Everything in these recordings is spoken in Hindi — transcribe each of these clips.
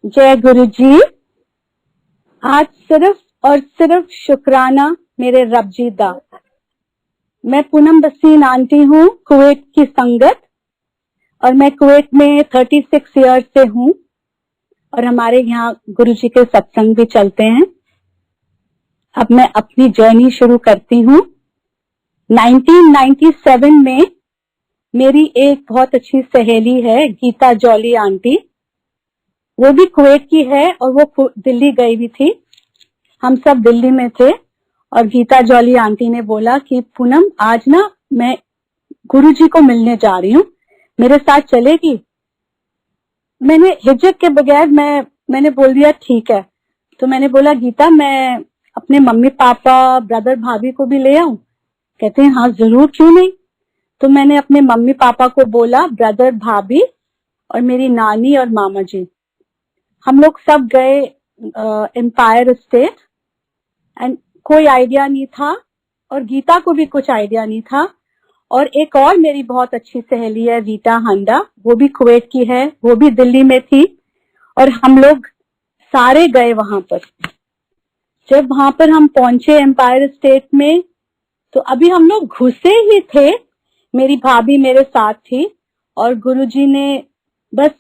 जय गुरु जी। आज सिर्फ और सिर्फ शुक्राना मेरे रब जी दा। मैं पूनम बसीन आंटी हूँ, कुवैत की संगत, और मैं कुवैत में 36 ईयर्स से हूँ और हमारे यहाँ गुरु जी के सत्संग भी चलते हैं। अब मैं अपनी जर्नी शुरू करती हूँ। 1997 में मेरी एक बहुत अच्छी सहेली है गीता जॉली आंटी, वो भी कुवैत की है और वो दिल्ली गई भी थी। हम सब दिल्ली में थे और गीता जॉली आंटी ने बोला कि पूनम आज ना मैं गुरुजी को मिलने जा रही हूँ, मेरे साथ चलेगी? मैंने हिचक के बगैर मैंने बोल दिया ठीक है। तो मैंने बोला गीता मैं अपने मम्मी पापा ब्रदर भाभी को भी ले आऊं? कहते हैं हाँ जरूर, क्यों नहीं। तो मैंने अपने मम्मी पापा को बोला, ब्रदर भाभी और मेरी नानी और मामा जी, हम लोग सब गए एम्पायर स्टेट। एंड कोई आइडिया नहीं था और गीता को भी कुछ आइडिया नहीं था। और एक और मेरी बहुत अच्छी सहेली है रीटा हांडा, वो भी कुवैत की है, वो भी दिल्ली में थी और हम लोग सारे गए वहां पर। जब वहां पर हम पहुंचे एम्पायर स्टेट में, तो अभी हम लोग घुसे ही थे, मेरी भाभी मेरे साथ थी और गुरुजी ने बस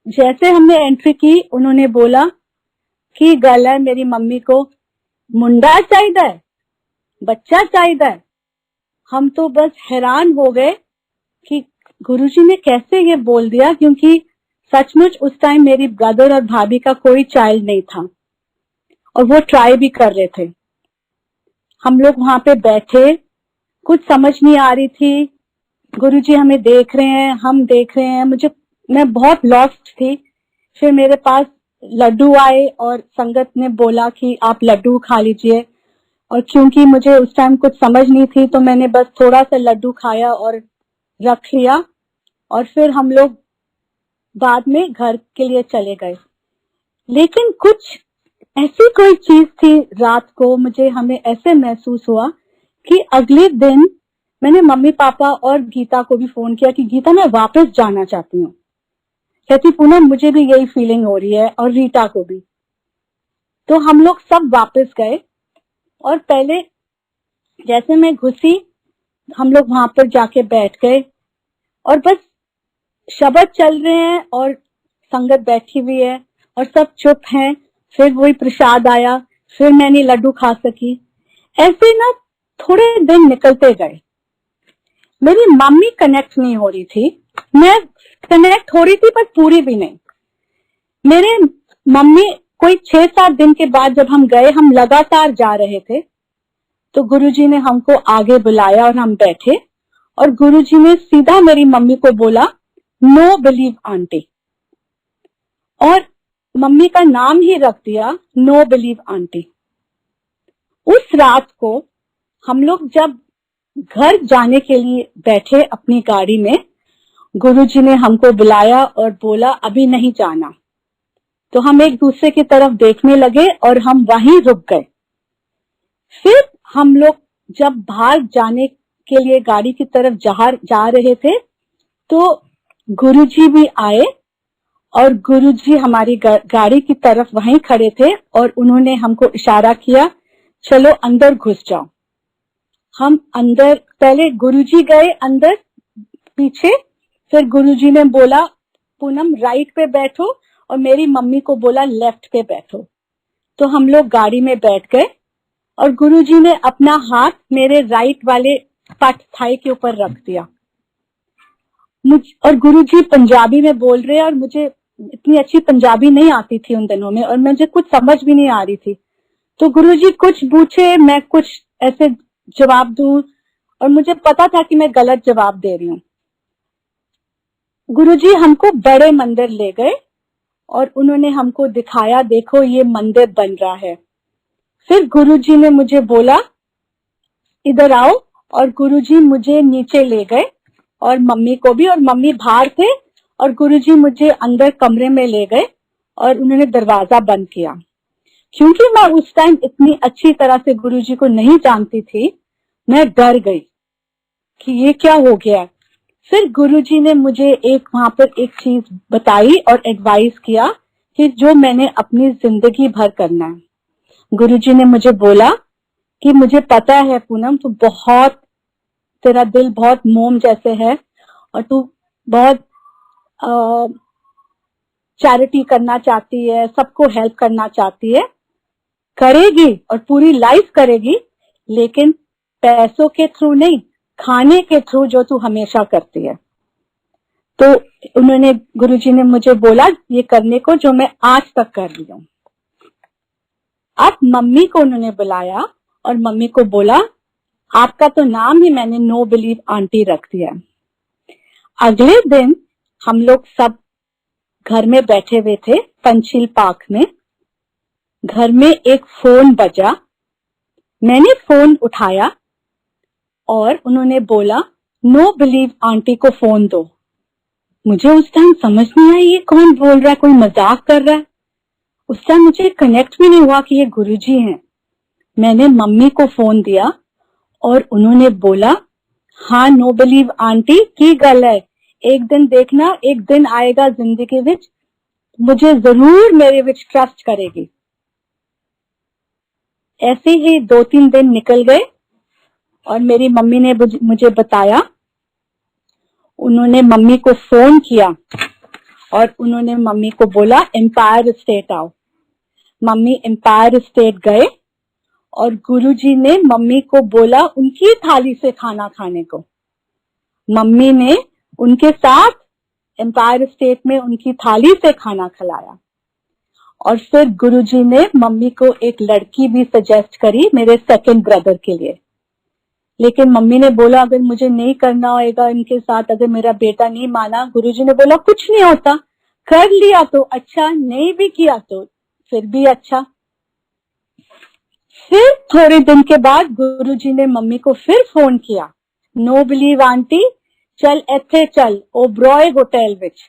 जैसे हमने एंट्री की, उन्होंने बोला कि गल है मेरी मम्मी को, मुंडा चाहिए, बच्चा चाहिए। हम तो बस हैरान हो गए कि गुरुजी ने कैसे ये बोल दिया, क्योंकि सचमुच उस टाइम मेरी ब्रदर और भाभी का कोई चाइल्ड नहीं था और वो ट्राई भी कर रहे थे। हम लोग वहां पे बैठे, कुछ समझ नहीं आ रही थी। गुरुजी हमें देख रहे हैं, हम देख रहे हैं। मैं बहुत लॉस्ट थी। फिर मेरे पास लड्डू आए और संगत ने बोला कि आप लड्डू खा लीजिए, और क्योंकि मुझे उस टाइम कुछ समझ नहीं थी तो मैंने बस थोड़ा सा लड्डू खाया और रख लिया। और फिर हम लोग बाद में घर के लिए चले गए। लेकिन कुछ ऐसी कोई चीज थी रात को, हमें ऐसे महसूस हुआ कि अगले दिन मैंने मम्मी पापा और गीता को भी फोन किया कि गीता मैं वापस जाना चाहती हूँ। कहती पूनम मुझे भी यही फीलिंग हो रही है, और रीटा को भी। तो हम लोग सब वापस गए और पहले जैसे मैं घुसी, हम लोग वहां पर जाके बैठ गए और बस शब्द चल रहे हैं और संगत बैठी हुई है और सब चुप हैं। फिर वही प्रसाद आया, फिर मैंने लड्डू खा सकी। ऐसे ना थोड़े दिन निकलते गए। मेरी मम्मी कनेक्ट नहीं हो रही थी, मैं कनेक्ट हो रही थी पर पूरी भी नहीं। मेरे मम्मी कोई 6-7 दिन के बाद जब हम गए, हम लगातार जा रहे थे, तो गुरुजी ने हमको आगे बुलाया और हम बैठे और गुरुजी ने सीधा मेरी मम्मी को बोला नो बिलीव आंटी, और मम्मी का नाम ही रख दिया नो बिलीव आंटी। उस रात को हम लोग जब घर जाने के लिए बैठे अपनी गाड़ी में, गुरुजी ने हमको बुलाया और बोला अभी नहीं जाना। तो हम एक दूसरे की तरफ देखने लगे और हम वहीं रुक गए। फिर हम लोग जब बाहर जाने के लिए गाड़ी की तरफ जा रहे थे, तो गुरुजी भी आए और गुरुजी हमारी गाड़ी की तरफ वहीं खड़े थे और उन्होंने हमको इशारा किया चलो अंदर घुस जाओ। हम अंदर, पहले गुरुजी गए अंदर पीछे, फिर गुरुजी ने बोला पूनम राइट पे बैठो और मेरी मम्मी को बोला लेफ्ट पे बैठो। तो हम लोग गाड़ी में बैठ गए और गुरुजी ने अपना हाथ मेरे राइट वाले पट थाई के ऊपर रख दिया। और गुरुजी पंजाबी में बोल रहे, और मुझे इतनी अच्छी पंजाबी नहीं आती थी उन दिनों में और मुझे कुछ समझ भी नहीं आ रही थी। तो गुरुजी कुछ पूछे, मैं कुछ ऐसे जवाब दूं और मुझे पता था कि मैं गलत जवाब दे रही हूँ। गुरुजी हमको बड़े मंदिर ले गए और उन्होंने हमको दिखाया देखो ये मंदिर बन रहा है। फिर गुरुजी ने मुझे बोला इधर आओ, और गुरुजी मुझे नीचे ले गए और मम्मी को भी, और मम्मी बाहर थे और गुरुजी मुझे अंदर कमरे में ले गए और उन्होंने दरवाजा बंद किया। क्योंकि मैं उस टाइम इतनी अच्छी तरह से गुरुजी को नहीं जानती थी, मैं डर गई कि ये क्या हो गया। फिर गुरुजी ने मुझे वहां पर एक चीज बताई और एडवाइस किया कि जो मैंने अपनी जिंदगी भर करना है। गुरुजी ने मुझे बोला कि मुझे पता है पूनम, तू बहुत, तेरा दिल बहुत मोम जैसे है और तू बहुत चैरिटी करना चाहती है, सबको हेल्प करना चाहती है, करेगी और पूरी लाइफ करेगी, लेकिन पैसों के थ्रू नहीं, खाने के थ्रू जो तू हमेशा करती है। तो उन्होंने, गुरुजी ने मुझे बोला ये करने को जो मैं आज तक कर रही हूँ। अब मम्मी को उन्होंने बुलाया और मम्मी को बोला आपका तो नाम ही मैंने नो बिलीव आंटी रख दिया। अगले दिन हम लोग सब घर में बैठे हुए थे पंचशील पार्क में। घर में एक फोन बजा, मैंने फोन उठाया और उन्होंने बोला नो बिलीव आंटी को फोन दो। मुझे उस टाइम समझ नहीं आई ये कौन बोल रहा है, कोई मजाक कर रहा है। उस टाइम मुझे कनेक्ट भी नहीं हुआ कि ये गुरुजी हैं। मैंने मम्मी को फोन दिया और उन्होंने बोला हाँ नो बिलीव आंटी की गल है, एक दिन देखना, एक दिन आएगा जिंदगी विच मुझे जरूर मेरे विच ट्रस्ट करेगी। ऐसे ही 2-3 दिन निकल गए और मेरी मम्मी ने मुझे बताया, उन्होंने मम्मी को फोन किया और उन्होंने मम्मी को बोला एम्पायर स्टेट आओ। मम्मी एम्पायर स्टेट गए और गुरुजी ने मम्मी को बोला उनकी थाली से खाना खाने को। मम्मी ने उनके साथ एम्पायर स्टेट में उनकी थाली से खाना खिलाया और फिर गुरुजी ने मम्मी को एक लड़की भी सजेस्ट करी मेरे सेकंड ब्रदर के लिए। लेकिन मम्मी ने बोला अगर मुझे नहीं करना होगा इनके साथ, अगर मेरा बेटा नहीं माना, गुरुजी ने बोला कुछ नहीं होता, कर लिया तो अच्छा, नहीं भी किया तो फिर भी अच्छा। फिर थोड़े दिन के बाद गुरुजी ने मम्मी को फिर फोन किया, नो बिलीव आंटी चल इथे चल ओब्रॉय होटल विच।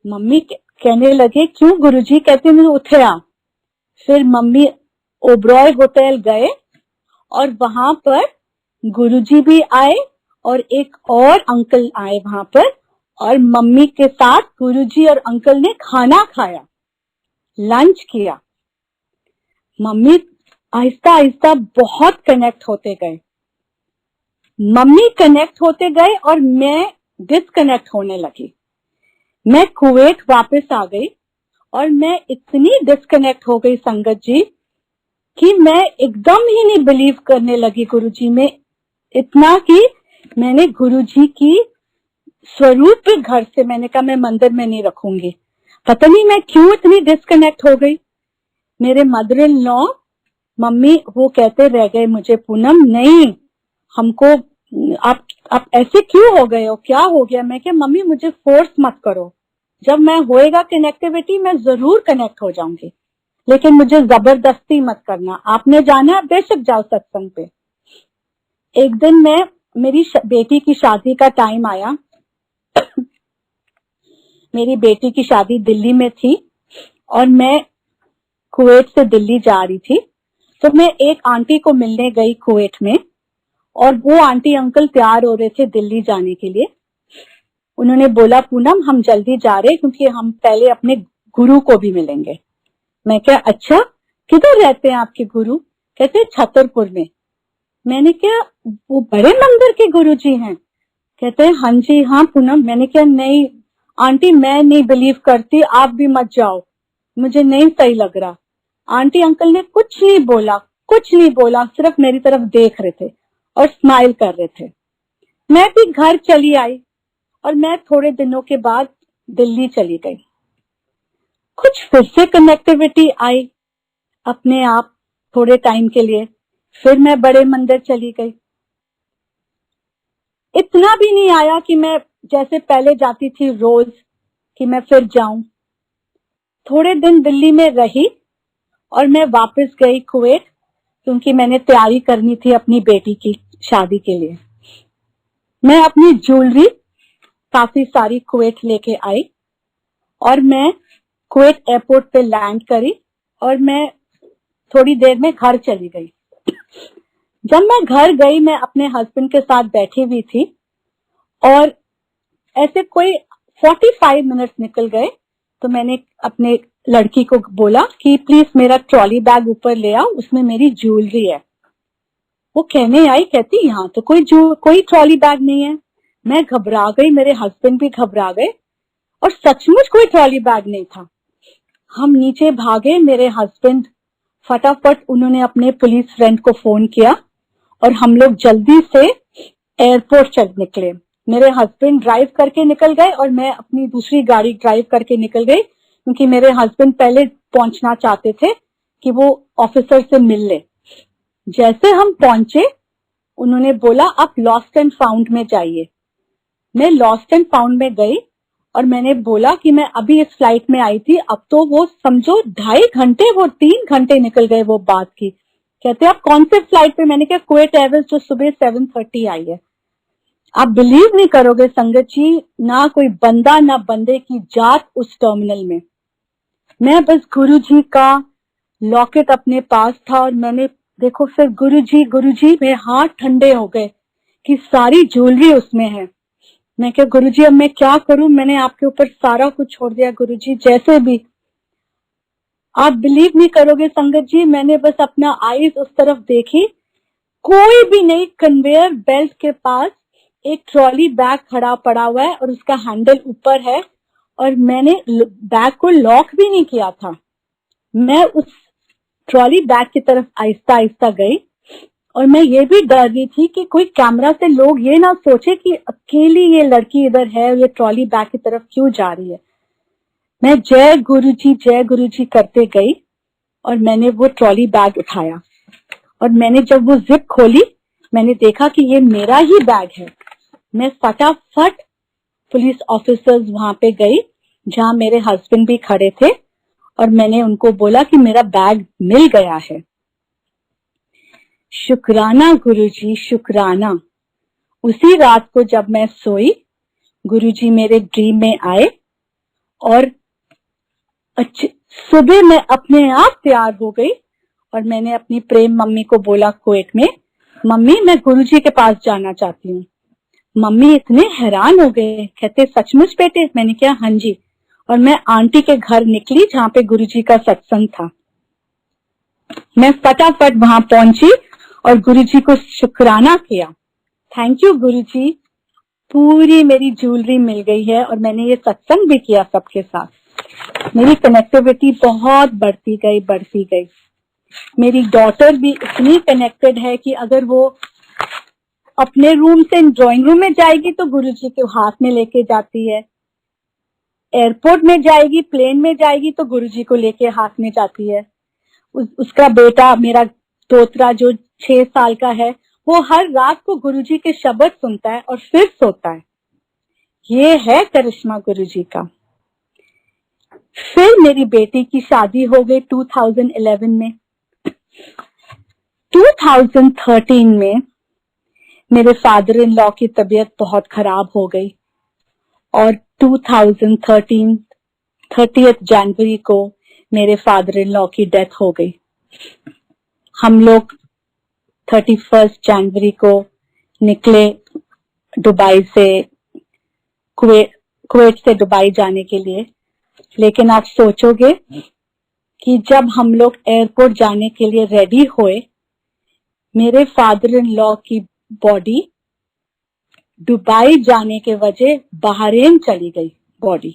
मम्मी कहने लगे क्यों गुरुजी, कहते मुझे उठे आ। फिर मम्मी ओब्रॉय होटल गए और वहां पर गुरुजी भी आए और एक और अंकल आए वहां पर, और मम्मी के साथ गुरुजी और अंकल ने खाना खाया, लंच किया। मम्मी आहिस्ता आहिस्ता बहुत कनेक्ट होते गए। मम्मी कनेक्ट होते गए और मैं डिस्कनेक्ट होने लगी। मैं कुवैत वापस आ गई और मैं इतनी डिस्कनेक्ट हो गई संगत जी कि मैं एकदम ही नहीं बिलीव करने लगी गुरुजी में, इतना कि मैंने गुरुजी की स्वरूप भी घर से, मैंने कहा मैं मंदिर में नहीं रखूंगी। पता नहीं मैं क्यों इतनी डिस्कनेक्ट हो गई। मेरे मदर इन लॉ मम्मी वो कहते रह गए मुझे, पूनम नहीं हमको, आप ऐसे क्यों हो गए हो, क्या हो गया। मैं क्या मम्मी मुझे फोर्स मत करो, जब मैं होएगा कनेक्टिविटी मैं जरूर कनेक्ट हो जाऊंगी, लेकिन मुझे जबरदस्ती मत करना। आपने जाना है बेशक जाओ सत्संग पे। एक दिन मेरी बेटी की शादी का टाइम आया। मेरी बेटी की शादी दिल्ली में थी और मैं कुवैत से दिल्ली जा रही थी। तो मैं एक आंटी को मिलने गई कुवैत में और वो आंटी अंकल तैयार हो रहे थे दिल्ली जाने के लिए। उन्होंने बोला पूनम हम जल्दी जा रहे क्योंकि हम पहले अपने गुरु को भी मिलेंगे। मैं क्या अच्छा, किधर रहते हैं आपके गुरु। कहते छतरपुर में। मैंने क्या वो बड़े मंदिर के गुरुजी हैं। कहते हैं हाँ जी हाँ पूनम। मैंने क्या नहीं आंटी मैं नहीं बिलीव करती, आप भी मत जाओ, मुझे नहीं सही लग रहा। आंटी अंकल ने कुछ नहीं बोला, कुछ नहीं बोला, सिर्फ मेरी तरफ देख रहे थे और स्माइल कर रहे थे। मैं भी घर चली आई और मैं थोड़े दिनों के बाद दिल्ली चली गई। कुछ फिर से कनेक्टिविटी आई अपने आप थोड़े टाइम के लिए। फिर मैं बड़े मंदिर चली गई। इतना भी नहीं आया कि मैं जैसे पहले जाती थी रोज कि मैं फिर जाऊं। थोड़े दिन दिल्ली में रही और मैं वापस गई कुवैत क्योंकि मैंने तैयारी करनी थी अपनी बेटी की शादी के लिए। मैं अपनी ज्वेलरी काफी सारी कुवैत लेके आई और मैं कुवैत एयरपोर्ट पे लैंड करी और मैं थोड़ी देर में घर चली गई। जब मैं घर गई मैं अपने हस्बैंड के साथ बैठी हुई थी और ऐसे कोई 45 मिनट निकल गए तो मैंने अपने लड़की को बोला कि प्लीज मेरा ट्रॉली बैग ऊपर ले आओ, उसमें मेरी ज्वेलरी है। वो कहने आई, कहती यहाँ तो कोई ट्रॉली बैग नहीं है। मैं घबरा गई, मेरे हस्बैंड भी घबरा गए, और सचमुच कोई ट्रॉली बैग नहीं था। हम नीचे भागे, मेरे हस्बैंड फटाफट उन्होंने अपने पुलिस फ्रेंड को फोन किया और हम लोग जल्दी से एयरपोर्ट चल निकले। मेरे हस्बैंड ड्राइव करके निकल गए और मैं अपनी दूसरी गाड़ी ड्राइव करके निकल गई, क्योंकि मेरे हस्बैंड पहले पहुंचना चाहते थे कि वो ऑफिसर से मिल ले। जैसे हम पहुंचे, उन्होंने बोला आप लॉस्ट एंड फाउंड में जाइए। मैं लॉस्ट एंड फाउंड में गई और मैंने बोला कि मैं अभी इस फ्लाइट में आई थी। अब तो वो समझो 2.5 घंटे, वो 3 घंटे निकल गए वो बात की। कहते आप कौन से फ्लाइट पे? मैंने कहा कुवैत एयरवेज जो सुबह 7:30 आई है। आप बिलीव नहीं करोगे संगत जी, ना कोई बंदा ना बंदे की जात उस टर्मिनल में। मैं बस गुरुजी का लॉकेट अपने पास था और मैंने देखो फिर गुरुजी मेरे हाथ ठंडे हो गए कि सारी ज्वेलरी उसमें है। मैं क्या गुरुजी अब मैं क्या करूं, मैंने आपके ऊपर सारा कुछ छोड़ दिया गुरुजी, जैसे भी। आप बिलीव नहीं करोगे संगत जी, मैंने बस अपना आईज उस तरफ देखी, कोई भी नहीं। कन्वेयर बेल्ट के पास एक ट्रॉली बैग खड़ा पड़ा हुआ है और उसका हैंडल ऊपर है, और मैंने बैग को लॉक भी नहीं किया था। मैं उस ट्रॉली बैग की तरफ आहिस्ता आहिस्ता गई और मैं ये भी डर रही थी कि कोई कैमरा से लोग ये ना सोचे कि अकेली ये लड़की इधर है और ये ट्रॉली बैग की तरफ क्यों जा रही है। मैं जय गुरुजी करते गई और मैंने वो ट्रॉली बैग उठाया, और मैंने जब वो जिप खोली मैंने देखा कि ये मेरा ही बैग है। मैं फटाफट पुलिस ऑफिसर्स वहां पे गई जहां मेरे हस्बैंड भी खड़े थे, और मैंने उनको बोला कि मेरा बैग मिल गया है। शुक्राना गुरुजी, शुक्राना। उसी रात को जब मैं सोई, गुरुजी मेरे ड्रीम में आए और सुबह मैं अपने आप तैयार हो गई और मैंने अपनी प्रेम मम्मी को बोला कुवैत में, मम्मी मैं गुरुजी के पास जाना चाहती हूँ। मम्मी इतने हैरान हो गए, कहते सचमुच बेटे? मैंने कहा हाँ जी। और मैं आंटी के घर निकली जहाँ पे गुरुजी का सत्संग था। मैं फटाफट वहां पहुंची और गुरुजी को शुक्राना किया, थैंक यू गुरुजी, पूरी मेरी ज्वेलरी मिल गई है। और मैंने ये सत्संग भी किया सबके साथ। मेरी कनेक्टिविटी बहुत बढ़ती गई। मेरी डॉटर भी इतनी कनेक्टेड है कि अगर वो अपने रूम से ड्राइंग रूम में जाएगी तो गुरुजी के हाथ में लेके जाती है, एयरपोर्ट में जाएगी, प्लेन में जाएगी तो गुरुजी को लेके हाथ में जाती है। उसका बेटा मेरा दोतरा जो 6 साल का है, वो हर रात को गुरुजी के शब्द सुनता है और फिर सोता है। ये है करिश्मा गुरुजी का। फिर मेरी बेटी की शादी हो गई 2011 में। 2013 में मेरे फादर इन लॉ की तबीयत बहुत खराब हो गई और 2013 30 जनवरी को मेरे फादर इन लॉ की डेथ हो गई। हम लोग 31 जनवरी को निकले दुबई से, कुवैत से दुबई जाने के लिए। लेकिन आप सोचोगे कि जब हम लोग एयरपोर्ट जाने के लिए रेडी हुए, मेरे फादर इन लॉ की बॉडी दुबई जाने के वजह बहरीन चली गई बॉडी।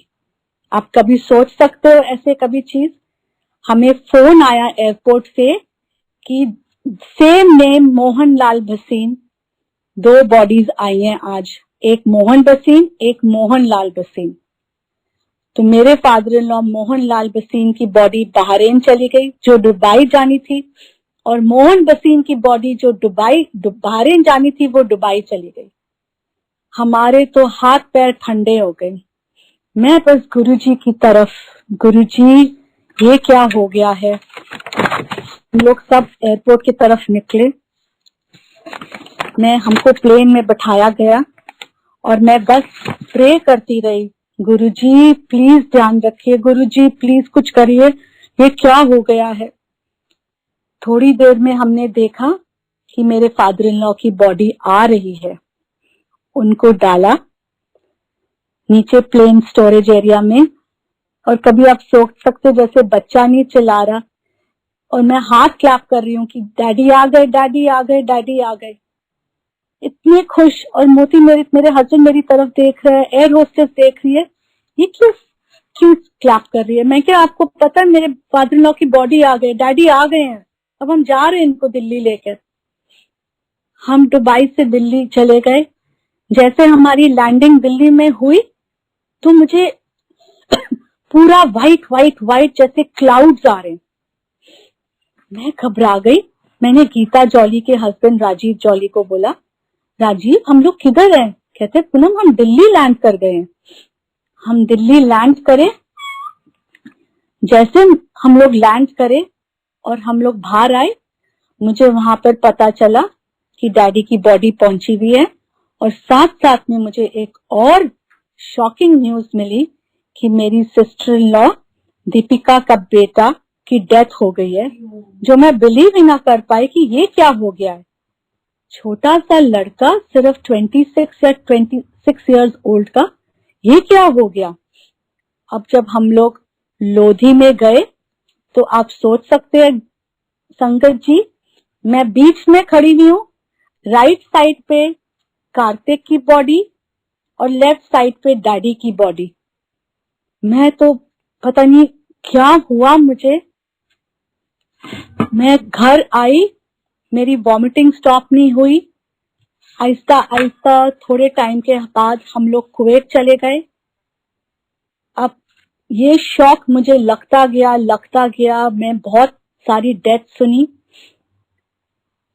आप कभी सोच सकते हो ऐसे कभी चीज? हमें फोन आया एयरपोर्ट से कि same name Mohan Lal Bhasin, 2 bodies I हैं आज, एक मोहन भसीन एक मोहन लाल भसीन। तो मेरे father in law Mohan Lal Bhasin की बॉडी बहरीन चली गई जो दुबई जानी थी, और मोहन भसीन की बॉडी जो बहरीन जानी थी वो दुबई चली गई। हमारे तो हाथ पैर ठंडे हो गए। मैं बस गुरुजी की तरफ, गुरुजी ये क्या हो गया है। हम लोग सब एयरपोर्ट की तरफ निकले, हमको प्लेन में बैठाया गया और मैं बस प्रे करती रही, गुरुजी प्लीज ध्यान रखिए, गुरुजी प्लीज कुछ करिए, ये क्या हो गया है। थोड़ी देर में हमने देखा कि मेरे फादर इन लॉ की बॉडी आ रही है। उनको डाला नीचे प्लेन स्टोरेज एरिया में और कभी आप सोच सकते जैसे बच्चा नहीं चिल्ला रहा, और मैं हाथ क्लैप कर रही हूँ कि डैडी आ गए, डैडी आ गए, डैडी आ गए। इतने खुश, और मोती मेरे हस्बैंड मेरी तरफ देख रहे हैं, एयर होस्टेस देख रही है, ये क्यों क्लैप कर रही है। मैं क्या, आपको पता है मेरे फादर इन लॉ की बॉडी आ गए, डैडी आ गए हैं, अब हम जा रहे हैं इनको दिल्ली लेकर। हम दुबई से दिल्ली चले गए। जैसे हमारी लैंडिंग दिल्ली में हुई तो मुझे पूरा व्हाइट व्हाइट व्हाइट जैसे क्लाउड्स आ रहे हैं। मैं घबरा गई। मैंने गीता जॉली के हस्बैंड राजीव जॉली को बोला, राजीव हम लोग किधर हैं? कहते पूनम हम दिल्ली लैंड कर गए हैं। हम दिल्ली लैंड करे, जैसे हम लोग लैंड करे और हम लोग बाहर आए, मुझे वहां पर पता चला कि डैडी की बॉडी पहुंची हुई है, और साथ साथ में मुझे एक और शॉकिंग न्यूज मिली कि मेरी सिस्टर इन लॉ दीपिका का बेटा की डेथ हो गई है, जो मैं बिलीव ही ना कर पाई कि ये क्या हो गया है। छोटा सा लड़का, सिर्फ 26 या 26 इयर्स ओल्ड का, ये क्या हो गया। अब जब हम लोग लोधी में गए तो आप सोच सकते हैं संगत जी, मैं बीच में खड़ी हुई हूँ, राइट साइड पे कार्तिक की बॉडी और लेफ्ट साइड पे डैडी की बॉडी। मैं तो पता नहीं क्या हुआ मुझे। मैं घर आई, मेरी वॉमिटिंग स्टॉप नहीं हुई। आहिस्ता आहिस्ता थोड़े टाइम के बाद हम लोग कुवैत चले गए। अब ये शौक मुझे लगता गया। मैं बहुत सारी डेथ सुनी,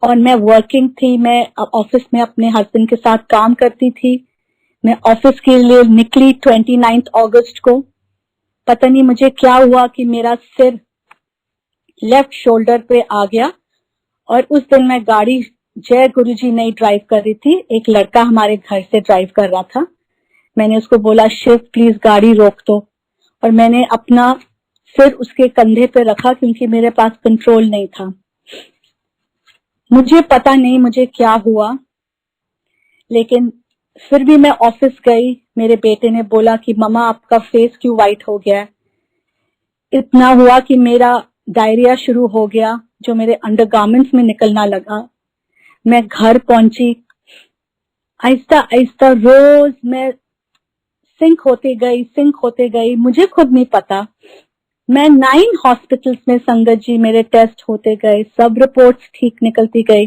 और मैं वर्किंग थी, मैं ऑफिस में अपने हस्बैंड के साथ काम करती थी। मैं ऑफिस के लिए निकली 29 अगस्त को। पता नहीं मुझे क्या हुआ कि मेरा सिर लेफ्ट शोल्डर पे आ गया, और उस दिन मैं गाड़ी जय गुरुजी नहीं ड्राइव कर रही थी, एक लड़का हमारे घर से ड्राइव कर रहा था। मैंने उसको बोला, शिव प्लीज गाड़ी रोक दो, और मैंने अपना सिर उसके कंधे पे रखा क्योंकि मेरे पास कंट्रोल नहीं था। मुझे पता नहीं मुझे क्या हुआ, लेकिन फिर भी मैं ऑफिस गई। मेरे बेटे ने बोला कि मम्मा आपका फेस क्यों व्हाइट हो गया है। इतना हुआ कि मेरा डायरिया शुरू हो गया, जो मेरे अंडरगारमेंट्स में निकलना लगा। मैं घर पहुंची, आहिस्ता आहिस्ता रोज मैं सिंक होते गई, मुझे खुद नहीं पता। मैं 9 हॉस्पिटल्स में संगत जी मेरे टेस्ट होते गए, सब रिपोर्ट्स ठीक निकलती गई,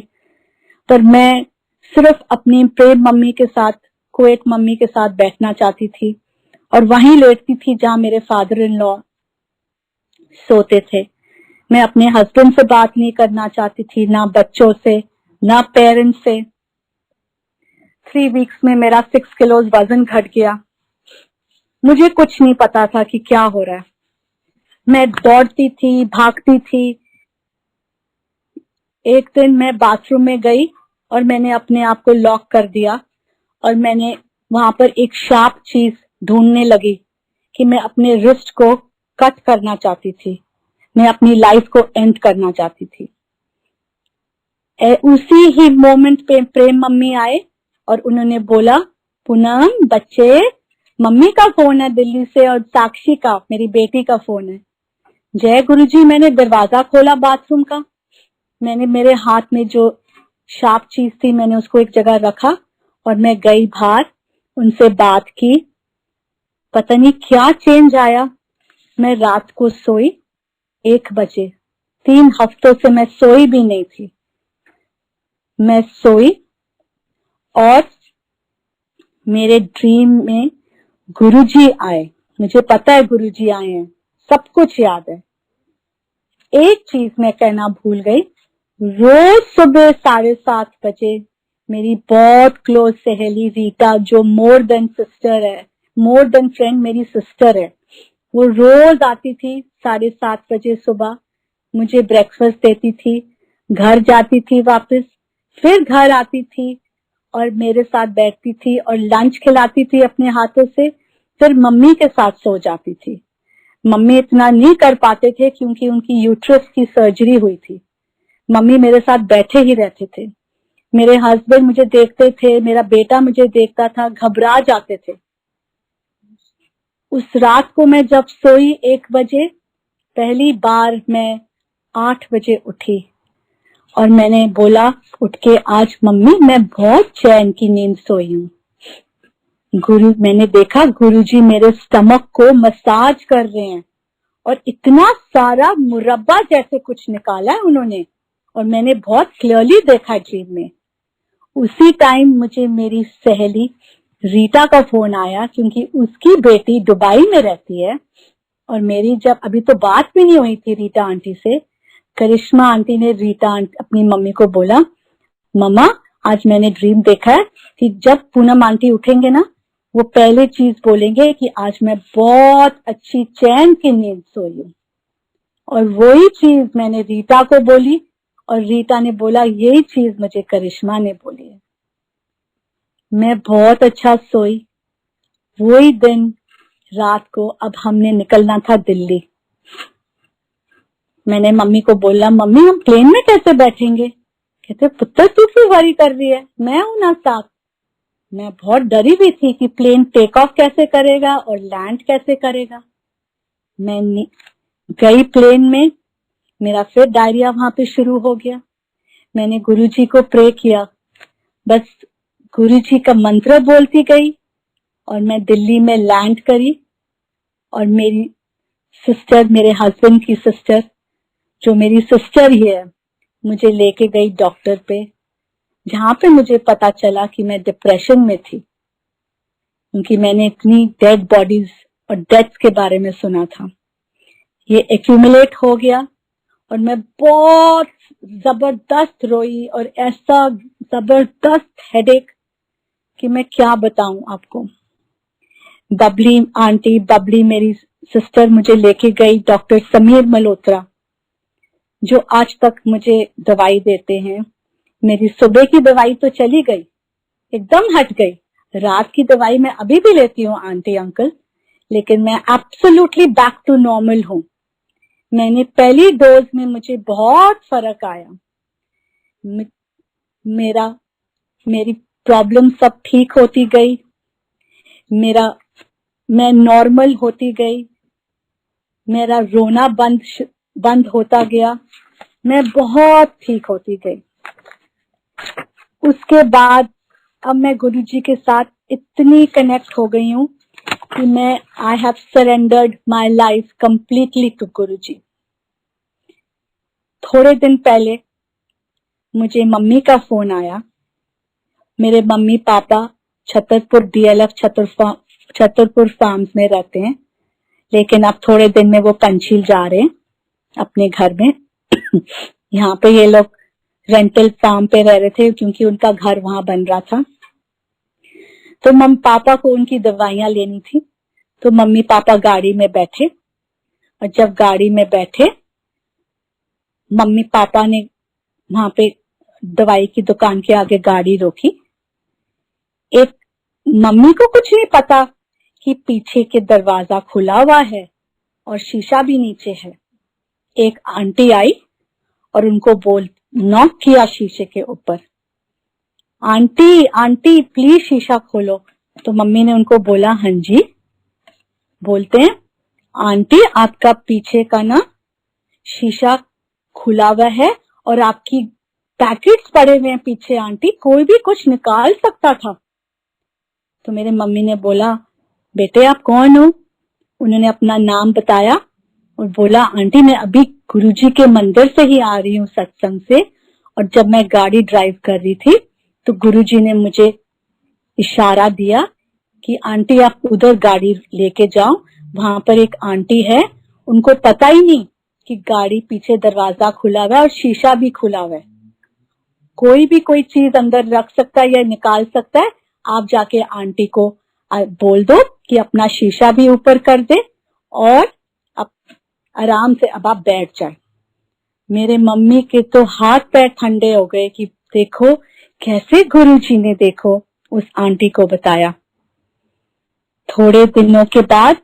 पर मैं सिर्फ अपनी प्रेम मम्मी के साथ, कुवैत मम्मी के साथ बैठना चाहती थी, और वहीं लेटती थी जहां मेरे फादर इन लॉ सोते थे। मैं अपने हस्बैंड से बात नहीं करना चाहती थी, ना बच्चों से, ना पेरेंट्स से। 3 वीक्स में मेरा 6 किलो वजन घट गया। मुझे कुछ नहीं पता था कि क्या हो रहा है। मैं दौड़ती थी, भागती थी। एक दिन मैं बाथरूम में गई और मैंने अपने आप को लॉक कर दिया, और मैंने वहां पर एक शार्प चीज ढूंढने लगी कि मैं अपने रिस्ट को कट करना चाहती थी, मैं अपनी लाइफ को एंड करना चाहती थी। उसी ही मोमेंट पे प्रेम मम्मी आए और उन्होंने बोला, पूनम बच्चे, मम्मी का फोन है दिल्ली से, और साक्षी का, मेरी बेटी का फोन है। जय गुरुजी, मैंने दरवाजा खोला बाथरूम का, मैंने मेरे हाथ में जो शार्प चीज थी मैंने उसको एक जगह रखा, और मैं गई बाहर, उनसे बात की। पता नहीं क्या चेंज आया। मैं रात को सोई 1 बजे। 3 हफ्तों से मैं सोई भी नहीं थी। मैं सोई और मेरे ड्रीम में गुरुजी आए। मुझे पता है गुरुजी आए हैं, सब कुछ याद है। एक चीज मैं कहना भूल गई, रोज सुबह 7:30 बजे मेरी बहुत क्लोज सहेली रीटा, जो मोर देन सिस्टर है, मोर देन फ्रेंड, मेरी सिस्टर है, वो रोज आती थी 7:30 बजे सुबह, मुझे ब्रेकफास्ट देती थी, घर जाती थी वापस, फिर घर आती थी और मेरे साथ बैठती थी और लंच खिलाती थी अपने हाथों से, फिर मम्मी के साथ सो जाती थी। मम्मी इतना नहीं कर पाते थे क्योंकि उनकी यूट्रस की सर्जरी हुई थी। मम्मी मेरे साथ बैठे ही रहते थे। मेरे हस्बैंड मुझे देखते थे, मेरा बेटा मुझे देखता था, घबरा जाते थे। उस रात को मैं जब सोई 1 बजे, पहली बार मैं 8 बजे उठी और मैंने बोला उठ के, आज मम्मी मैं बहुत चैन की नींद सोई हूँ। मैंने देखा गुरुजी मेरे स्टमक को मसाज कर रहे हैं और इतना सारा मुरब्बा जैसे कुछ निकाला है उन्होंने, और मैंने बहुत क्लियरली देखा ड्रीम में। उसी टाइम मुझे मेरी सहेली रीटा का फोन आया, क्योंकि उसकी बेटी दुबई में रहती है और मेरी जब अभी तो बात भी नहीं हुई थी रीटा आंटी से, करिश्मा आंटी ने रीटा अपनी मम्मी को बोला, मम्मा आज मैंने ड्रीम देखा है कि जब पूनम आंटी उठेंगे ना, वो पहले चीज बोलेंगे कि आज मैं बहुत अच्छी चैन की नींद सोई हूँ। और वही चीज मैंने रीटा को बोली और रीटा ने बोला यही चीज मुझे करिश्मा ने बोली है। मैं बहुत अच्छा सोई। वही दिन रात को अब हमने निकलना था दिल्ली। मैंने मम्मी को बोला, मम्मी हम प्लेन में कैसे बैठेंगे? कहते पुत्र तू क्यों वरी कर रही है, मैं हूं ना साथ। मैं बहुत डरी हुई थी कि प्लेन टेक ऑफ कैसे करेगा और लैंड कैसे करेगा। मैं गई प्लेन में, मेरा फिर डायरिया वहां पे शुरू हो गया। मैंने गुरुजी को प्रे किया, बस गुरुजी का मंत्र बोलती गई और मैं दिल्ली में लैंड करी। और मेरी सिस्टर, मेरे हस्बैंड की सिस्टर, जो मेरी सिस्टर ही है, मुझे लेके गई डॉक्टर पे, जहां पे मुझे पता चला कि मैं डिप्रेशन में थी, क्योंकि मैंने इतनी डेड बॉडीज और डेथ के बारे में सुना था। ये एक्यूमुलेट हो गया और मैं बहुत जबरदस्त रोई और ऐसा जबरदस्त हेडेक कि मैं क्या बताऊं आपको। बबली आंटी, बबली मेरी सिस्टर, मुझे लेके गई डॉक्टर समीर मल्होत्रा, जो आज तक मुझे दवाई देते हैं। मेरी सुबह की दवाई तो चली गई, एकदम हट गई। रात की दवाई मैं अभी भी लेती हूँ आंटी अंकल, लेकिन मैं एब्सोल्युटली बैक टू नॉर्मल हूँ। मैंने पहली डोज में मुझे बहुत फर्क आया। मेरी प्रॉब्लम सब ठीक होती गई, मैं नॉर्मल होती गई, मेरा रोना बंद होता गया, मैं बहुत ठीक होती गई। उसके बाद अब मैं गुरुजी के साथ इतनी कनेक्ट हो गई हूँ कि मैं I have surrendered my life completely to Guruji. थोड़े दिन पहले मुझे मम्मी का फोन आया। मेरे mummy papa Chhatarpur DLF Chhatarpur farms में रहते हैं, लेकिन अब थोड़े दिन में वो पंचील जा रहे हैं अपने घर में। यहाँ पे ये लोग रेंटल फार्म पे रह रहे थे, क्योंकि उनका घर वहां बन रहा था। तो मम्मी पापा को उनकी दवाइयां लेनी थी, तो मम्मी पापा गाड़ी में बैठे, और जब गाड़ी में बैठे, मम्मी पापा ने वहां पे दवाई की दुकान के आगे गाड़ी रोकी। एक मम्मी को कुछ नहीं पता कि पीछे के दरवाजा खुला हुआ है और शीशा भी नीचे है। एक आंटी आई और उनको नॉक किया शीशे के ऊपर, आंटी आंटी प्लीज शीशा खोलो। तो मम्मी ने उनको बोला, हाँ जी। बोलते हैं, आंटी आपका पीछे का ना शीशा खुला हुआ है और आपकी पैकेट्स पड़े हुए हैं पीछे, आंटी कोई भी कुछ निकाल सकता था। तो मेरे मम्मी ने बोला, बेटे आप कौन हो? उन्होंने अपना नाम बताया और बोला, आंटी मैं अभी गुरुजी के मंदिर से ही आ रही हूँ सत्संग से, और जब मैं गाड़ी ड्राइव कर रही थी तो गुरुजी ने मुझे इशारा दिया कि आंटी आप उधर गाड़ी लेके जाओ, वहां पर एक आंटी है, उनको पता ही नहीं कि गाड़ी पीछे दरवाजा खुला हुआ है और शीशा भी खुला हुआ है, कोई भी कोई चीज अंदर रख सकता है या निकाल सकता है। आप जाके आंटी को बोल दो कि अपना शीशा भी ऊपर कर दे और अब आराम से अब आप बैठ जाए। मेरे मम्मी के तो हाथ पैर ठंडे हो गए कि देखो कैसे गुरुजी ने देखो उस आंटी को बताया। थोड़े दिनों के बाद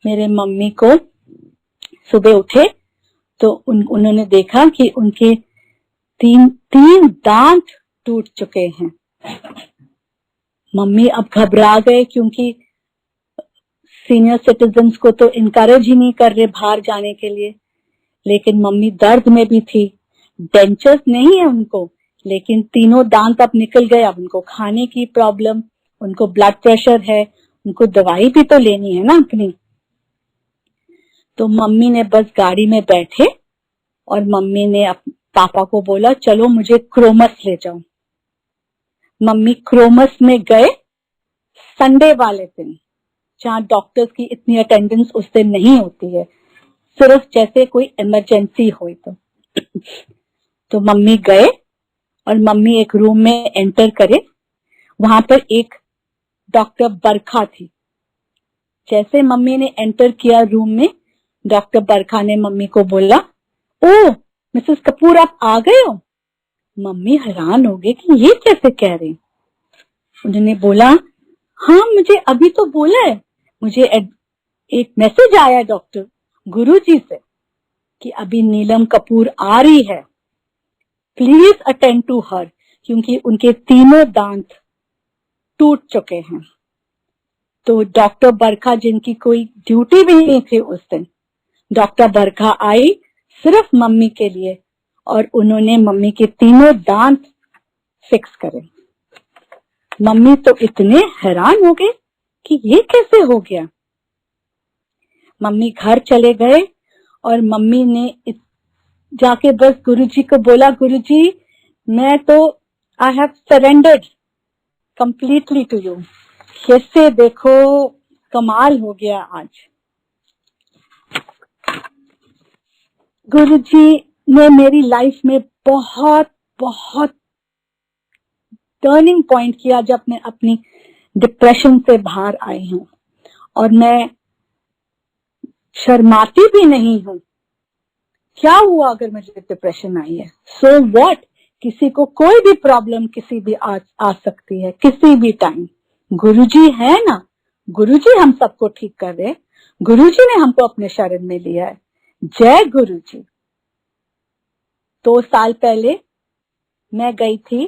मेरे मम्मी को सुबह उठे तो उन्होंने देखा कि उनके तीन दांत टूट चुके हैं। मम्मी अब घबरा गए, क्योंकि सीनियर सिटीजन्स को तो इनकरेज ही नहीं कर रहे बाहर जाने के लिए, लेकिन मम्मी दर्द में भी थी। डेंचर्स नहीं है उनको, लेकिन तीनों दांत अब निकल गए। अब उनको खाने की प्रॉब्लम, उनको ब्लड प्रेशर है, उनको दवाई भी तो लेनी है ना अपनी। तो मम्मी ने बस गाड़ी में बैठे और मम्मी ने पापा को बोला चलो मुझे क्रोमस ले जाओ। मम्मी क्रोमस में गए संडे वाले दिन, जहाँ डॉक्टर्स की इतनी अटेंडेंस उस दिन नहीं होती है, सिर्फ जैसे कोई इमरजेंसी हुई तो मम्मी गए और मम्मी एक रूम में एंटर करे। वहां पर एक डॉक्टर बरखा थी। जैसे मम्मी ने एंटर किया रूम में, डॉक्टर बरखा ने मम्मी को बोला, ओ मिसेस कपूर आप आ गए हो। मम्मी हैरान हो गई कि ये कैसे कह रही। उन्होंने बोला, हाँ मुझे अभी तो बोला है, मुझे एक मैसेज आया डॉक्टर गुरुजी से कि अभी नीलम कपूर आ रही है, प्लीज अटेंड टू हर, क्योंकि उनके तीनों दांत टूट चुके हैं। तो डॉक्टर बरखा, जिनकी कोई ड्यूटी भी नहीं थी उस दिन, डॉक्टर बरखा आई सिर्फ मम्मी के लिए और उन्होंने मम्मी के तीनों दांत फिक्स करे। मम्मी तो इतने हैरान हो गए कि ये कैसे हो गया। मम्मी घर चले गए और मम्मी ने जाके बस गुरुजी को बोला, गुरुजी मैं तो I have surrendered completely to you. कैसे देखो कमाल हो गया आज। गुरुजी ने मेरी लाइफ में बहुत बहुत टर्निंग पॉइंट किया जब मैं अपनी डिप्रेशन से बाहर आई हूं, और मैं शर्माती भी नहीं हूं। क्या हुआ अगर मुझे डिप्रेशन आई है, सो व्हाट, किसी को कोई भी प्रॉब्लम किसी भी आ सकती है किसी भी टाइम। गुरुजी है ना, गुरुजी हम सबको ठीक कर रहे, गुरुजी ने हमको अपने शरण में लिया है। जय गुरुजी। 2 साल पहले मैं गई थी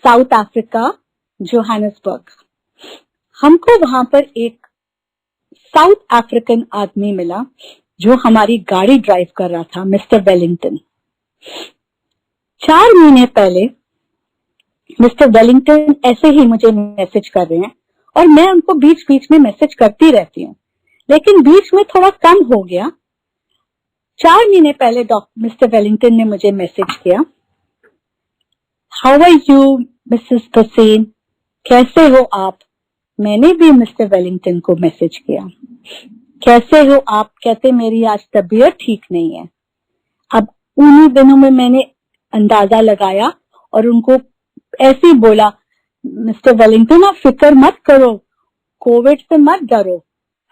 साउथ अफ्रीका, जोहान्सबर्ग। हमको वहां पर एक साउथ अफ्रीकन आदमी मिला जो हमारी गाड़ी ड्राइव कर रहा था, मिस्टर वेलिंगटन। 4 महीने पहले मिस्टर वेलिंगटन ऐसे ही मुझे मैसेज कर रहे हैं और मैं उनको बीच बीच में मैसेज करती रहती हूँ, लेकिन बीच में थोड़ा कम हो गया। 4 महीने पहले मिस्टर वेलिंगटन ने मुझे मैसेज किया, how are you Mrs Bhasin, कैसे हो आप। मैंने भी मिस्टर वेलिंगटन को मैसेज किया, कैसे हो आप। कहते मेरी आज तबीयत ठीक नहीं है। अब उन्हीं दिनों में मैंने अंदाजा लगाया और उनको ऐसे ही बोला, मिस्टर वेलिंगटन आप फिक्र मत करो, कोविड से मत डरो,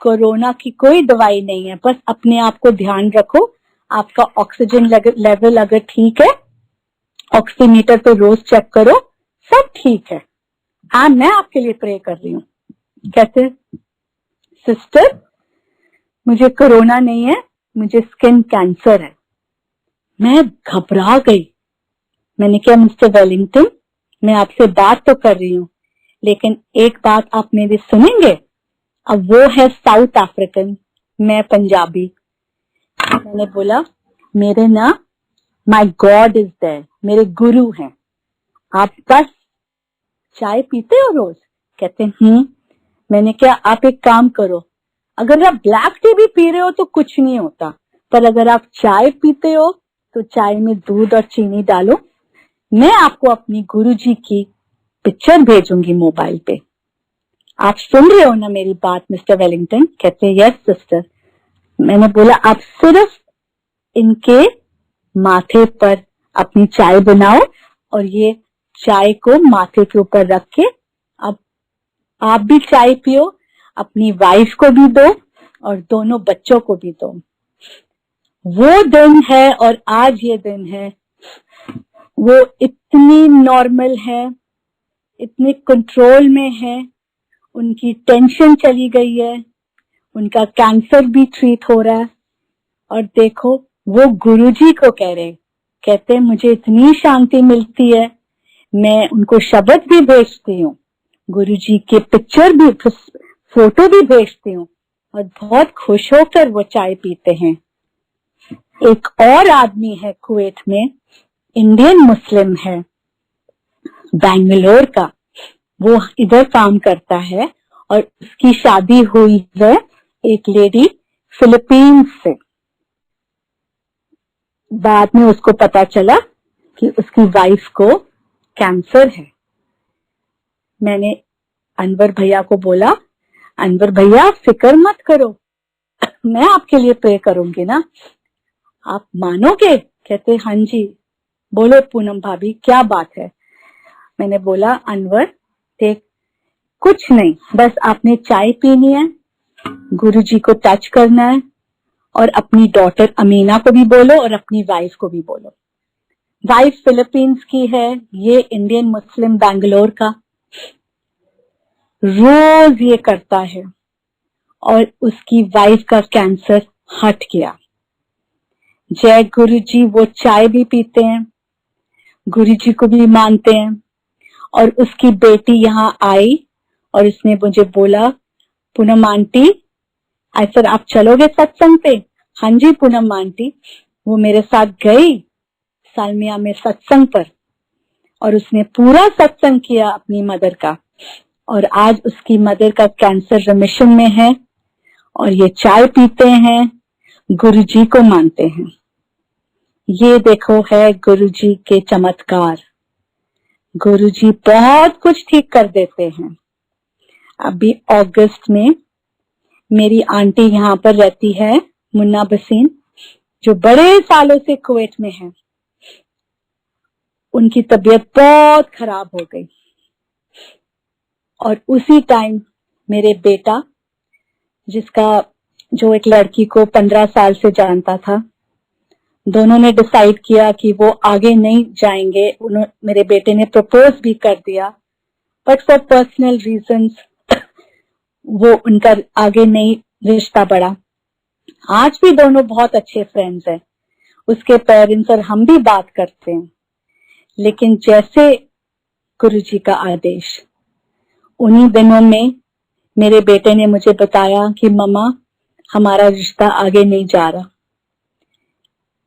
कोरोना की कोई दवाई नहीं है, बस अपने आप को ध्यान रखो, आपका ऑक्सीजन लेवल अगर ठीक है, ऑक्सीमीटर पे रोज चेक करो, सब ठीक है, मैं आपके लिए प्रे कर रही हूँ। कहते सिस्टर मुझे कोरोना नहीं है, मुझे स्किन कैंसर है। मैं घबरा गई। मैंने कहा मिस्टर वेलिंगटन मैं आपसे बात तो कर रही हूँ, लेकिन एक बात आप मेरी सुनेंगे। अब वो है साउथ अफ्रीकन, मैं पंजाबी। मैंने बोला मेरे ना माय गॉड इज देयर, मेरे गुरु हैं, आप बस चाय पीते हो रोज। कहते मैंने क्या, आप एक काम करो, अगर आप ब्लैक टी भी पी रहे हो तो कुछ नहीं होता, पर अगर आप चाय पीते हो तो चाय में दूध और चीनी डालो। मैं आपको अपनी गुरुजी की पिक्चर भेजूंगी मोबाइल पे, आप सुन रहे हो ना मेरी बात मिस्टर वेलिंगटन। कहते यस सिस्टर। मैंने बोला आप सिर्फ इनके माथे पर अपनी चाय बनाओ और ये चाय को माथे के ऊपर रख के अब आप भी चाय पियो, अपनी वाइफ को भी दो और दोनों बच्चों को भी दो। वो दिन है और आज ये दिन है, वो इतनी नॉर्मल है, इतने कंट्रोल में है, उनकी टेंशन चली गई है, उनका कैंसर भी ट्रीट हो रहा है। और देखो वो गुरुजी को कह रहे, कहते मुझे इतनी शांति मिलती है। मैं उनको शब्द भी भेजती हूँ, गुरुजी के पिक्चर भी फोटो भी भेजती हूँ और बहुत खुश होकर वो चाय पीते हैं। एक और आदमी है कुवैत में, इंडियन मुस्लिम है, बैंगलोर का, वो इधर काम करता है और उसकी शादी हुई है एक लेडी फिलीपींस से। बाद में उसको पता चला कि उसकी वाइफ को कैंसर है। मैंने अनवर भैया को बोला, अनवर भैया फिक्र मत करो, मैं आपके लिए प्रे करूंगी ना, आप मानोगे? कहते हाँ जी। बोलो पूनम भाभी क्या बात है? मैंने बोला अनवर देख, कुछ नहीं, बस आपने चाय पीनी है, गुरुजी को टच करना है और अपनी डॉटर अमीना को भी बोलो और अपनी वाइफ को भी बोलो। वाइफ फिलीपींस की है, ये इंडियन मुस्लिम बैंगलोर का। रोज ये करता है और उसकी वाइफ का कैंसर हट गया। जय गुरुजी। वो चाय भी पीते हैं, गुरुजी को भी मानते हैं। और उसकी बेटी यहाँ आई और उसने मुझे बोला, पूनम आंटी सर आप चलोगे सत्संग पे? हाँ जी पूनम आंटी। वो मेरे साथ गई सालमिया में सत्संग पर और उसने पूरा सत्संग किया अपनी मदर का, और आज उसकी मदर का कैंसर रिमिशन में है और ये चाय पीते हैं, गुरुजी को मानते हैं। ये देखो है गुरुजी के चमत्कार। गुरुजी बहुत कुछ ठीक कर देते हैं। अभी अगस्त में मेरी आंटी यहाँ पर रहती है, मुन्ना बसीन, जो बड़े सालों से कुवैत में है। उनकी तबीयत बहुत खराब हो गई और उसी टाइम मेरे बेटा, जिसका जो एक लड़की को 15 साल से जानता था, दोनों ने डिसाइड किया कि वो आगे नहीं जाएंगे। मेरे बेटे ने प्रपोज भी कर दिया, बट फॉर पर्सनल रीजंस वो उनका आगे नहीं रिश्ता बढ़ा। आज भी दोनों बहुत अच्छे फ्रेंड्स हैं। उसके पेरेंट्स और हम भी बात करते हैं, लेकिन जैसे गुरुजी का आदेश, उन्हीं दिनों में मेरे बेटे ने मुझे बताया कि मम्मा हमारा रिश्ता आगे नहीं जा रहा।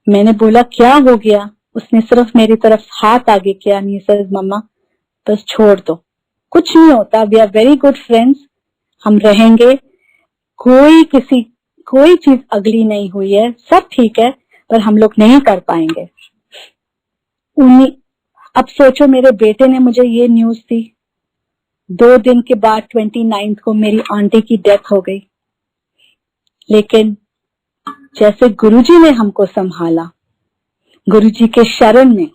मैंने बोला क्या हो गया? उसने सिर्फ मेरी तरफ हाथ आगे किया, नहीं सर मम्मा बस छोड़ दो, कुछ नहीं होता, we are very good friends, हम रहेंगे, कोई चीज अगली नहीं हुई है, सब ठीक है, पर हम लोग नहीं कर पाएंगे। अब सोचो, मेरे बेटे ने मुझे ये न्यूज दी, 2 दिन के बाद 29 को मेरी आंटी की डेथ हो गई। लेकिन जैसे गुरुजी ने हमको संभाला, गुरुजी के शरण में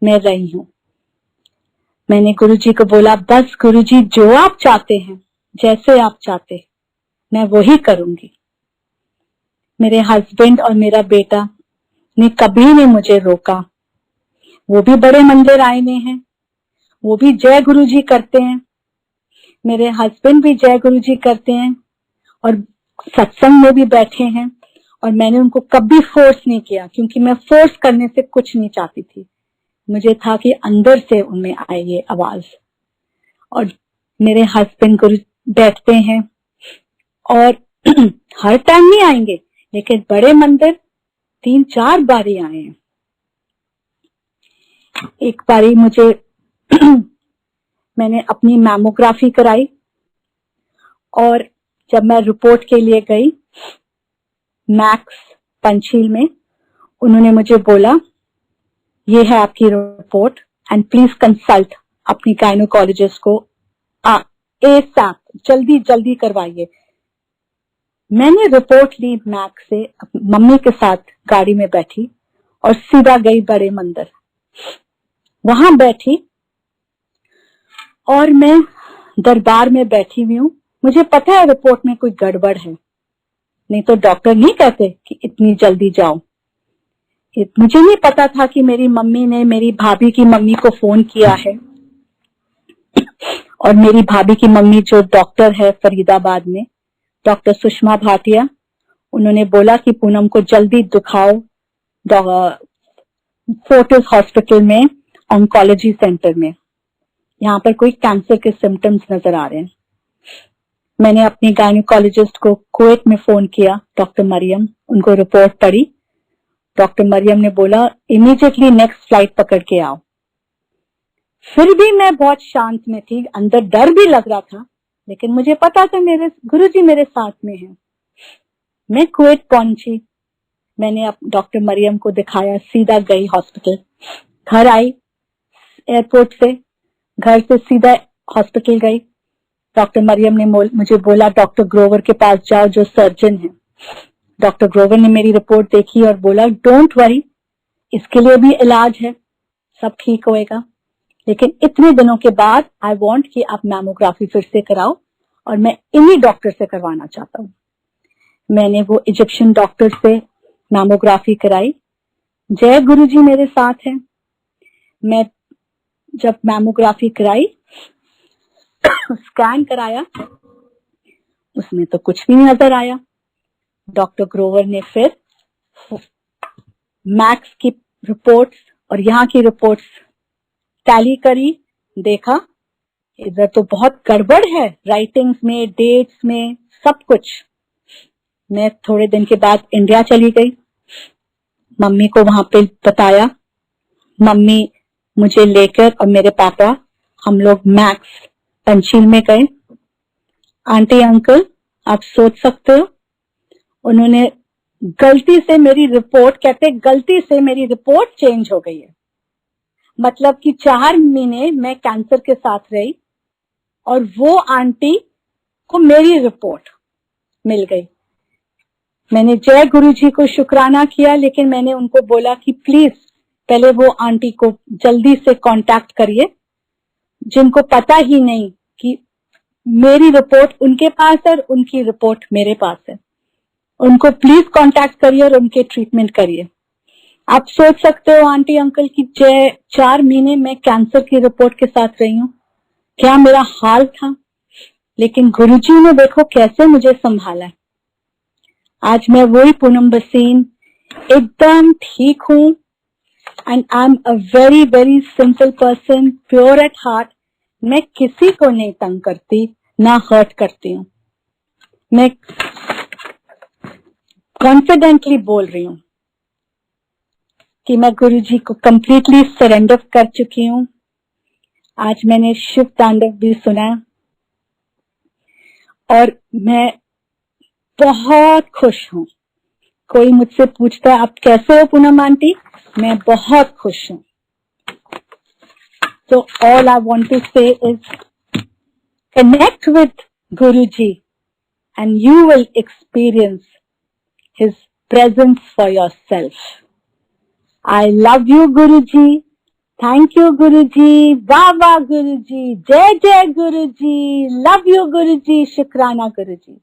मैं रही हूं। मैंने गुरुजी को बोला, बस गुरुजी जो आप चाहते हैं, जैसे आप चाहते, मैं वही करूंगी। मेरे हस्बैंड और मेरा बेटा ने कभी नहीं मुझे रोका। वो भी बड़े मंदिर आए हुए हैं, वो भी जय गुरुजी करते हैं, मेरे हस्बैंड भी जय गुरुजी करते हैं और सत्संग में भी बैठे हैं। और मैंने उनको कभी फोर्स नहीं किया, क्योंकि मैं फोर्स करने से कुछ नहीं चाहती थी। मुझे था कि अंदर से उनमें आए ये आवाज। और मेरे हस्बैंड गुरु बैठते हैं और हर टाइम नहीं आएंगे, लेकिन बड़े मंदिर 3-4 बारी आए हैं। एक बारी मुझे मैंने अपनी मैमोग्राफी कराई और जब मैं रिपोर्ट के लिए गई मैक्स पंचील में, उन्होंने मुझे बोला, ये है आपकी रिपोर्ट एंड प्लीज कंसल्ट अपनी गायनोकोलॉजिस्ट को एसएप, जल्दी करवाइए। मैंने रिपोर्ट ली मैक्स से, मम्मी के साथ गाड़ी में बैठी और सीधा गई बड़े मंदिर। वहां बैठी और मैं दरबार में बैठी हुई हूँ। मुझे पता है रिपोर्ट में कोई गड़बड़ है, नहीं तो डॉक्टर नहीं कहते कि इतनी जल्दी जाओ। मुझे नहीं पता था कि मेरी मम्मी ने मेरी भाभी की मम्मी को फोन किया है, और मेरी भाभी की मम्मी जो डॉक्टर है फरीदाबाद में, डॉक्टर सुषमा भाटिया, उन्होंने बोला कि पूनम को जल्दी दिखाओ फोर्टिस हॉस्पिटल में, ऑन्कोलॉजी सेंटर में, यहाँ पर कोई कैंसर के सिम्टम्स नजर आ रहे हैं। मैंने अपनी गायनेकोलॉजिस्ट को कुवैत में फोन किया, डॉक्टर मरियम, उनको रिपोर्ट पड़ी। डॉक्टर मरियम ने बोला इमीडिएटली नेक्स्ट फ्लाइट पकड़ के आओ। फिर भी मैं बहुत शांत में थी, अंदर डर भी लग रहा था, लेकिन मुझे पता था मेरे गुरुजी मेरे साथ में हैं। मैं कुवैत पहुंची, मैंने डॉक्टर मरियम को दिखाया, सीधा गई हॉस्पिटल, घर आई एयरपोर्ट से, घर से सीधा हॉस्पिटल गई। डॉक्टर मरियम ने मुझे बोला डॉक्टर ग्रोवर के पास जाओ जो सर्जन है। डॉक्टर ग्रोवर ने मेरी रिपोर्ट देखी और बोला डोंट वरी, इसके लिए भी इलाज है, सब ठीक होएगा, लेकिन इतने दिनों के बाद आई वांट कि आप मैमोग्राफी फिर से कराओ और मैं इन्हीं डॉक्टर से करवाना चाहता हूँ। मैंने वो इजिप्शियन डॉक्टर से मैमोग्राफी कराई। जय गुरुजी मेरे साथ हैं। मैं जब मैमोग्राफी कराई स्कैन कराया, उसमें तो कुछ भी नहीं नजर आया। डॉक्टर ग्रोवर ने फिर मैक्स की रिपोर्ट्स और यहाँ की रिपोर्ट्स टैली करी, देखा इधर तो बहुत गड़बड़ है, राइटिंग्स में, डेट्स में, सब कुछ। मैं थोड़े दिन के बाद इंडिया चली गई, मम्मी को वहां पे बताया। मम्मी मुझे लेकर और मेरे पापा, हम लोग मैक्स पंचील में गए। आंटी अंकल आप सोच सकते हो, उन्होंने गलती से मेरी रिपोर्ट, कहते गलती से मेरी रिपोर्ट चेंज हो गई है। मतलब कि 4 महीने मैं कैंसर के साथ रही और वो आंटी को मेरी रिपोर्ट मिल गई। मैंने जय गुरुजी को शुक्राना किया, लेकिन मैंने उनको बोला कि प्लीज पहले वो आंटी को जल्दी से कांटेक्ट करिए, जिनको पता ही नहीं कि मेरी रिपोर्ट उनके पास है और उनकी रिपोर्ट मेरे पास है। उनको प्लीज कांटेक्ट करिए और उनके ट्रीटमेंट करिए। आप सोच सकते हो आंटी अंकल की 4 महीने में कैंसर की रिपोर्ट के साथ रही हूँ, क्या मेरा हाल था। लेकिन गुरुजी ने देखो कैसे मुझे संभाला है। आज मैं वही पूनम भसीन एकदम ठीक हूँ, and I am a very very simple person, pure at heart. मैं किसी को नहीं तंग करती, ना हर्ट करती हूँ। मैं कॉन्फिडेंटली बोल रही हूँ कि मैं गुरुजी को कंप्लीटली सरेंडर कर चुकी हूँ। आज मैंने शिव तांडव भी सुना और मैं बहुत खुश हूँ। कोई मुझसे पूछता है आप कैसे हो पूनम आंटी, मैं बहुत खुश हूँ। So all I want to say is connect with Guruji and you will experience his presence for yourself. I love you Guruji. Thank you Guruji. Wah wah Guruji. Jai Jai Guruji. Love you Guruji. Shukrana Guruji.